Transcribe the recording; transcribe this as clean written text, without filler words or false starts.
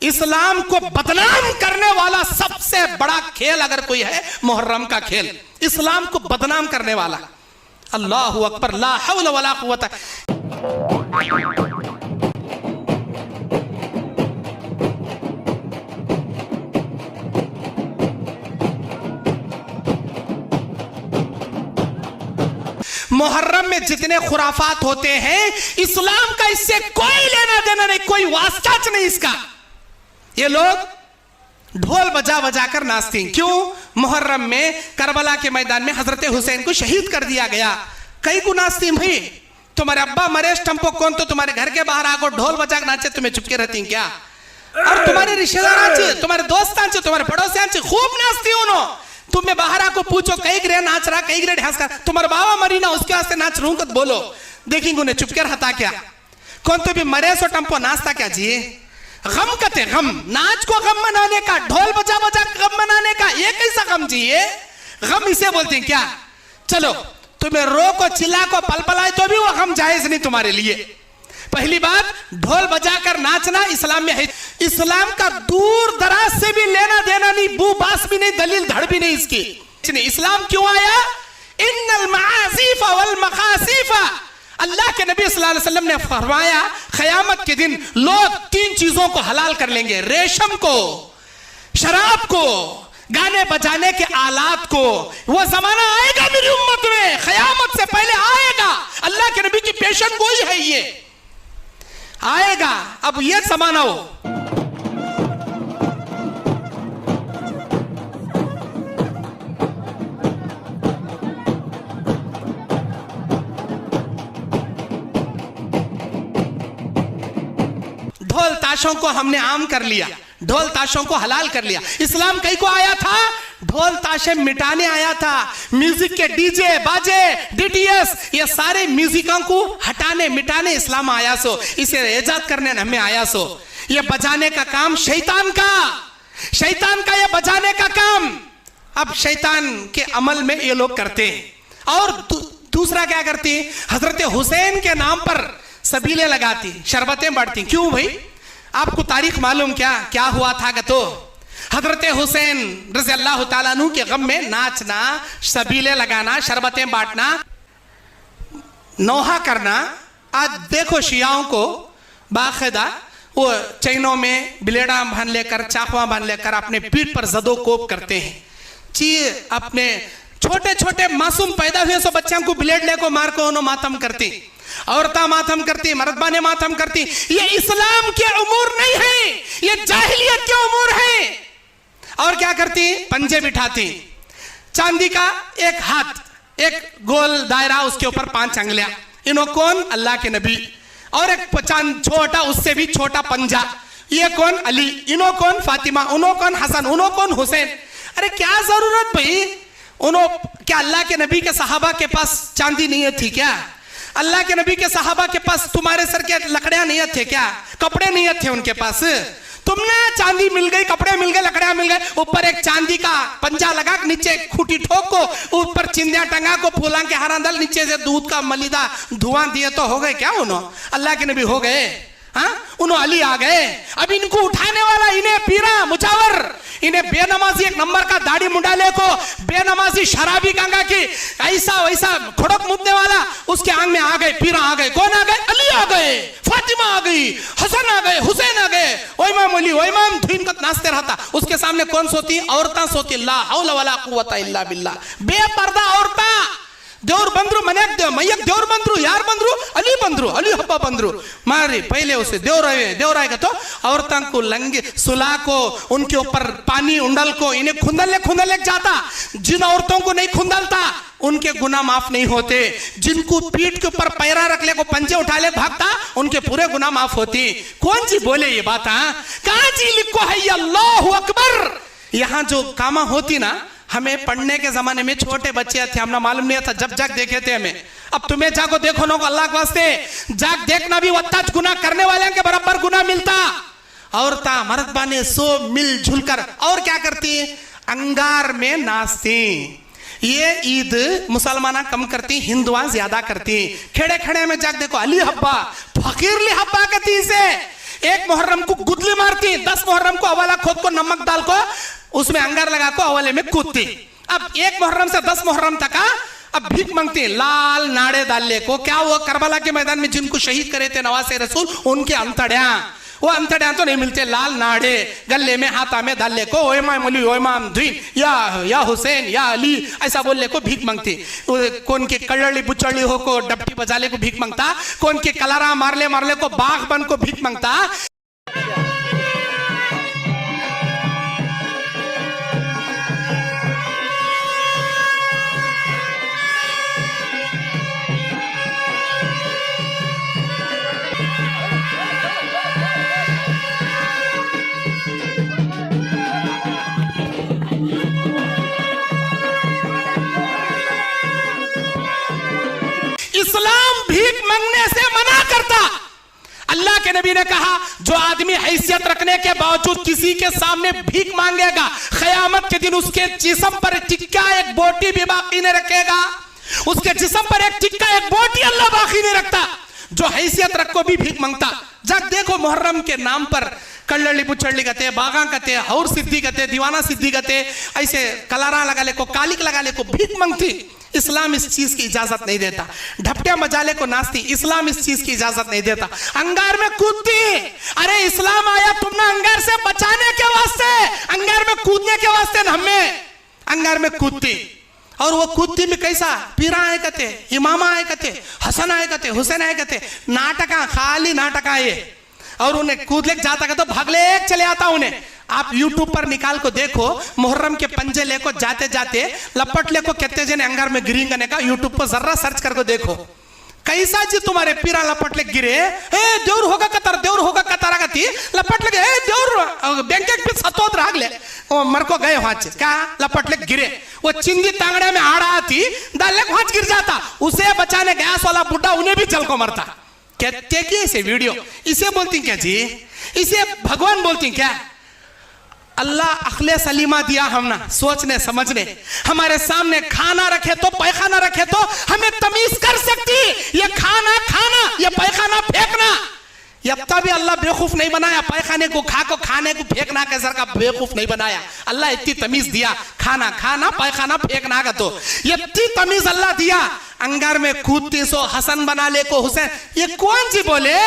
इस्लाम को बदनाम करने वाला सबसे बड़ा खेल अगर कोई है, मुहर्रम का खेल, इस्लाम को बदनाम करने वाला। अल्लाहु अकबर, ला हौल वला कुव्वता। मुहर्रम में जितने खुराफात होते हैं, इस्लाम का इससे कोई लेना देना नहीं, कोई वास्ता नहीं इसका। ये लोग ढोल बजा बजा कर नाचते हैं। क्यों? मुहर्रम में करबला के मैदान में हजरत हुसैन को शहीद कर दिया गया। कई को नाचती हैं भाई? तुम्हारे अब्बा मरे टंपो कौन तो तुम्हारे घर के बाहर आकर ढोल बजा कर नाचे, तुम्हें चुपके रहती हैं क्या? और तुम्हारे रिश्तेदार, तुम्हारे दोस्त, तुम्हारे पड़ोसी खूब नाचती उन्हों। तुम्हें बाहर आको पूछो कई गिरे नाच रहा, कई गिरे ढांस कर, तुम्हारे बाबा मरी ना उसके वास्ते नाच रू तो बोलो, देखेंगे उन्हें चुपके रहता क्या? कौन तो भी मरे सो टंपो नाचता क्या जी? गम कहते, गम, नाच को गम मनाने का, ढोल बजा बजा गम मनाने का, ये कैसा गम जी? ये गम इसे बोलते हैं क्या? चलो तुम्हें रो को चिल्ला को पलपलाए तो भी वो गम जायज नहीं तुम्हारे लिए। पहली बात, ढोल बजाकर नाचना इस्लाम में है। इस्लाम का दूर दराज से भी लेना देना नहीं, बू बास भी नहीं, दलील धड़ भी नहीं इसकी। इस्लाम क्यों आया? इन्नल मआसीफा वल मकासीफा, अल्लाह के नबी सल्लल्लाहु अलैहि वसल्लम ने फरमाया क़यामत के दिन लोग 3 चीजों को हलाल कर लेंगे, रेशम को, शराब को, गाने बजाने के आलात को। वो जमाना आएगा मेरी उम्मत में, क़यामत से पहले आएगा। अल्लाह के नबी की पेशन गोई है, ये आएगा। अब ये जमाना हो, ढोल ताशों को हमने आम कर लिया, ढोल ताशों को हलाल कर लिया। इस्लाम कई को आया था? ढोल ताशे मिटाने आया था। म्यूजिक के डीजे बाजे डीटीएस, ये सारे म्यूजिकों को हटाने मिटाने इस्लाम आया सो, इसे इजाद करने हमें आया सो। ये बजाने का काम शैतान का ये बजाने का काम अब शैतान के अमल में ये लोग करते हैं। और दूसरा क्या करती? हजरत हुसैन के नाम पर सबीले लगाती, शरबतें बांटती। क्यों भाई? आपको तारीख मालूम क्या हुआ था? तो हजरत हुसैन रज़ी अल्लाह ताला अन्हु के गम में नाचना, सबीले लगाना, शरबतें बांटना, नौहा करना। आज देखो शियाओं को बाकायदा वो चैनों में ब्लेडा बांध लेकर, चाकवा बांध लेकर अपने पीठ पर जदो कोप करते हैं। अपने छोटे छोटे मासूम पैदा हुए सो बच्चों को ब्लेड लेको मार को उन्होंने मातम करती, औरता मातम करती, मर्दबाने मातम करती। ये इस्लाम के उमूर नहीं है, ये जाहिलियत के उमूर है। और क्या करती? पंजे बिठाती, चांदी का एक हाथ, एक गोल दायरा, उसके ऊपर 5 अंगलियां। इन्हों कौन? अल्लाह के नबी। और एक छोटा, उससे भी छोटा पंजा, ये कौन? अली। इन्हों कौन? फातिमा। उन्हों कौन? हसन। उन्हों कौन? हुसैन। अरे क्या जरूरत भाई? क्या अल्लाह के नबी के सहाबा के पास चांदी नहीं थी क्या? अल्लाह के नबी के सहाबा के पास तुम्हारे सर के लकड़ियां नहीं थे क्या? कपड़े नहीं थे उनके पास? तुमने चांदी मिल गई, कपड़े मिल गए, लकड़ियां मिल गए, ऊपर एक चांदी का पंजा लगा, नीचे खूटी ठोक को, ऊपर चिंदिया टंगा को, फूला के हरा दल, नीचे से दूध का मलिदा धुआं दिए तो हो गए क्या? उन्होंने अल्लाह के नबी हो गए? हाँ, उन्होंने अली आ गए। अब इनको उठाने वाला इन्हें पीरा मुजावर, इन्हें बेनमाजी एक नंबर का दाढ़ी मुंडाले को बेनमाजी शराबी गंगा की ऐसा वैसा खुड़क मुद्दे वाला उसके आंग में आ गए, पीरा आ गए। कौन आ गए? अली आ गए, फातिमा आ गई, हसन आ गए, हुसैन आ गए। ओ इमाम अली, ओ इमाम धुन का नाचते रहता। उसके सामने कौन सोती? औरतां सोती। ला हौला वला कुव्वता इल्ला बिल्लाह, बेपर्दा औरतां। देवर बंद्रू, मनेक देव, मयक देवर बंद्रू, यार बंद्रू, अली बंद्रू, अली हब्बा बंद्रू मारे। पहले उसे देवर आएगा तो औरतां को लंगे सुला को, उनके ऊपर पानी उंडल को, इन्हें खुंदल जाता। जिन औरतों को नहीं खुंदलता उनके गुनाह माफ नहीं होते। जिनको पीठ के ऊपर पैरा रख ले को, पंजे उठा ले भागता, उनके पूरे गुनाह माफ होती। कौन जी बोले ये बात? कहां जी लिखो है अल्लाहु अकबर? यहां जो कामा होती ना, हमें पढ़ने के जमाने में छोटे बच्चे थे, हमने मालूम नहीं था, जब जाग देखे थे हमें। अब तुम्हें जाको देखो नो अल्लाह के वास्ते, जाग देखना भी वत्ता गुनाह करने वाले के बराबर गुनाह मिलता। औरता मर्दबाने सो मिलजुल कर और क्या करती? अंगार में नाचती। ये ईद मुसलमाना कम करती, हिंदुआ ज्यादा करती। खेड़े खेड़े में जाग देखो, अली हब्बा, फकीरली हब्बा कहती से। एक मुहर्रम को गुदली मारती, 10 मुहर्रम को अवाला खोद को नमक डाल को उसमें अंगार लगा को अवाले में कूदती। अब 1 मुहर्रम से 10 मुहर्रम तक अब भीख मांगती, लाल नाड़े डालने को। क्या वो करबला के मैदान में जिनको शहीद करे थे नवासे रसूल, उनके अंतड़िया, वो अंतड़िया तो नहीं मिलते, लाल नाड़े गले में हाथा में डालने को, ओ इमाम अली, ओ इमाम दुइन, या हुसैन, या अली, ऐसा बोलने को भीख मांगती। कौन के कड़ड़ी बुचड़ी हो को डपटी बजाले को भीख मांगता, कौन के कलारा मारले मारले को बाघ बन को भीख मांगता। इस्लाम भीख मांगने से मना करता। अल्लाह के नबी ने कहा, जो आदमी हैसियत रखने के बावजूद किसी के सामने भीख मांगेगा, क़यामत के दिन उसके जिस्म पर टिक्का एक बोटी भी बाकी नहीं रखेगा। उसके जिस्म पर एक टिक्का एक बोटी अल्लाह बाकी नहीं रखता। जो हैसियत रखो भी भीख मांगता। जब देखो मुहर्रम के नाम पर कल्लड़ी पुचड़ी गते, बागा गते, हौर सिद्धि गते, दीवाना सिद्धि गते, ऐसे कलारा लगा ले को, कालिक लगा ले को भीख मांगती। इस्लाम इस चीज की इजाजत नहीं देता। ढपटिया मजाले को नाचती, इस्लाम इस चीज की इजाजत नहीं देता। अंगार में कूदती, अरे इस्लाम आया तुमने अंगार से बचाने के वास्ते, अंगार में कूदने के वास्ते न, हमें अंगार में कूदती। और वो कूदती भी कैसा, पीरा आए कहते, इमामा आए कहते, हसन आए कहते, हुसैन आए कहते, नाटका, खाली नाटका ये। और उन्हें कूद ले जाता कहते भागले चले आता उन्हें। आप YouTube पर निकाल को देखो, मुहर्रम के पंजे लेको जाते जाते लपट लेको कहते जने अंगार में गिरी करने का, YouTube पर जर्रा सर्च करके देखो कैसा जी तुम्हारे पीरा लपट ले गिरे। ए देवर होगा कतार गति लपट लगे, ए देवर बैंकेट पे सतोत रागले वो मर को गए वहां क्या लपट ले गिरे। वो चिंदी तांगड़े में आड़ा आती डाले वहां गिर जाता। उसे बचाने गैस वाला बुड्ढा उन्हें भी जल को मरता। कहते कि इसे वीडियो, इसे बोलती क्या जी, इसे भगवान बोलती क्या? अल्लाह अखले सलीमा दिया हमना, सोचने समझने। हमारे सामने खाना रखे तो पैखाना रखे तो हमें तमीज कर सकती। ये खाना खाना, ये पैखाना फेंकना, अब तभी अल्लाह बेवकूफ नहीं बनाया। पैखाने को खा को खाने को फेंकना के सर का बेवकूफ नहीं बनाया। अल्लाह इतनी तमीज दिया, खाना खाना पैखाना फेंकना का, तो ये इतनी तमीज अल्लाह दिया। अंगार में कूदती सो हसन बना ले को हुसैन, ये कौन सी बोले